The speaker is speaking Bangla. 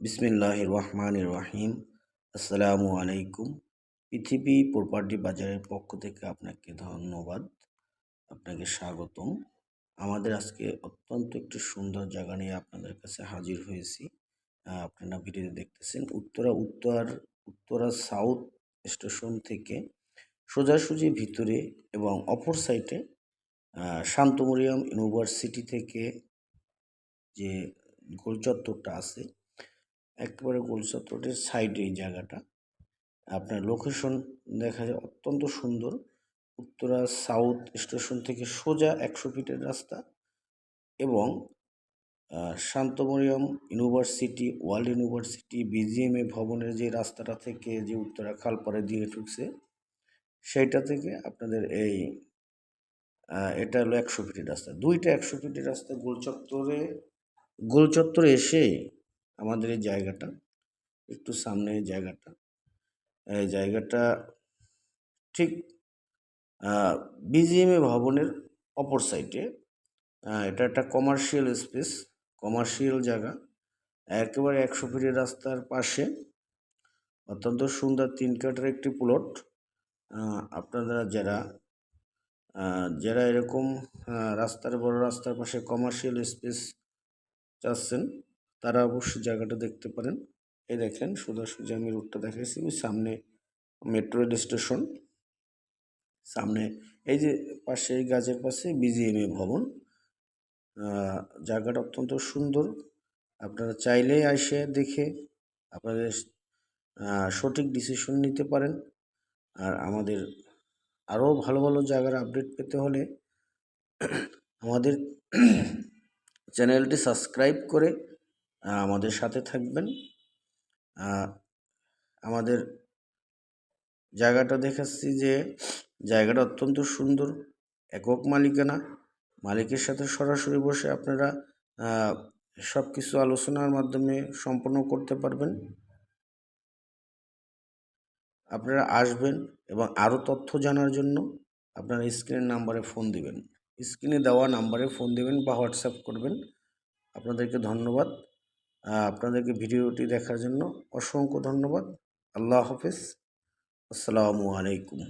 বিসমিল্লাহির রহমানির রহিম। আসসালামু আলাইকুম। পৃথিবী প্রপার্টি বাজারের পক্ষ থেকে আপনাকে ধন্যবাদ, আপনাকে স্বাগতম। আমাদের আজকে অত্যন্ত একটি সুন্দর জায়গা নিয়ে আপনাদের কাছে হাজির হয়েছি। আপনারা ভিডিওতে দেখতেছেন উত্তরা সাউথ স্টেশন থেকে সোজাসুজি ভিতরে এবং অপর সাইডে শান্তমরিয়াম ইউনিভার্সিটি থেকে যে গোল চত্বরটা আছে, একেবারে গোল চত্বরের সাইডে এই জায়গাটা। আপনার লোকেশন দেখা যায় অত্যন্ত সুন্দর। উত্তরা সাউথ স্টেশন থেকে সোজা 100 ফিটের রাস্তা এবং Shantomariam university, world university, BGMA ভবনের যে রাস্তাটা থেকে যে উত্তরা খালপাড়ে দিয়ে ঢুকছে, সেইটা থেকে আপনাদের এটা হলো 100 ফিটের রাস্তা। দুইটা 100 ফিটের রাস্তা গোল চত্বরে এসে আমাদের এই জায়গাটা, একটু সামনে এই জায়গাটা ঠিক বিজিএমএ ভবনের অপর সাইডে। এটা একটা কমার্শিয়াল স্পেস, কমার্শিয়াল জায়গা, একেবারে 100 ফিটের রাস্তার পাশে অত্যন্ত সুন্দর 3 কাঠার একটি প্লট। আপনারা যারা এরকম বড় রাস্তার পাশে কমার্শিয়াল স্পেস চাচ্ছেন, তারা অবশ্যই জায়গাটা দেখতে পারেন। এই দেখেন সোজাসুজি আমি রোডটা দেখাইছি, ওই সামনে মেট্রো রেল স্টেশন, সামনে এই যে পাশে এই গাছের পাশে বিজিএমএ ভবন। জায়গাটা অত্যন্ত সুন্দর। আপনারা চাইলেই এসে দেখে আপনাদের সঠিক ডিসিশন নিতে পারেন। আর আমাদের আরও ভালো ভালো জায়গার আপডেট পেতে হলে আমাদের চ্যানেলটি সাবস্ক্রাইব করে আমাদের সাথে থাকবেন। আমাদের জায়গাটা দেখাচ্ছি যে জায়গাটা অত্যন্ত সুন্দর, একক মালিকানা। মালিকের সাথে সরাসরি বসে আপনারা সব কিছু আলোচনার মাধ্যমে সম্পন্ন করতে পারবেন। আপনারা আসবেন এবং আরও তথ্য জানার জন্য আপনারা স্ক্রিনের নাম্বারে ফোন দিবেন, স্ক্রিনে দেওয়া নাম্বারে ফোন দিবেন বা হোয়াটসঅ্যাপ করবেন। আপনাদেরকে ধন্যবাদ। আপনাদেরকে ভিডিওটি দেখার জন্য অসংখ্য ধন্যবাদ। আল্লাহ হাফেজ। আসসালামু আলাইকুম।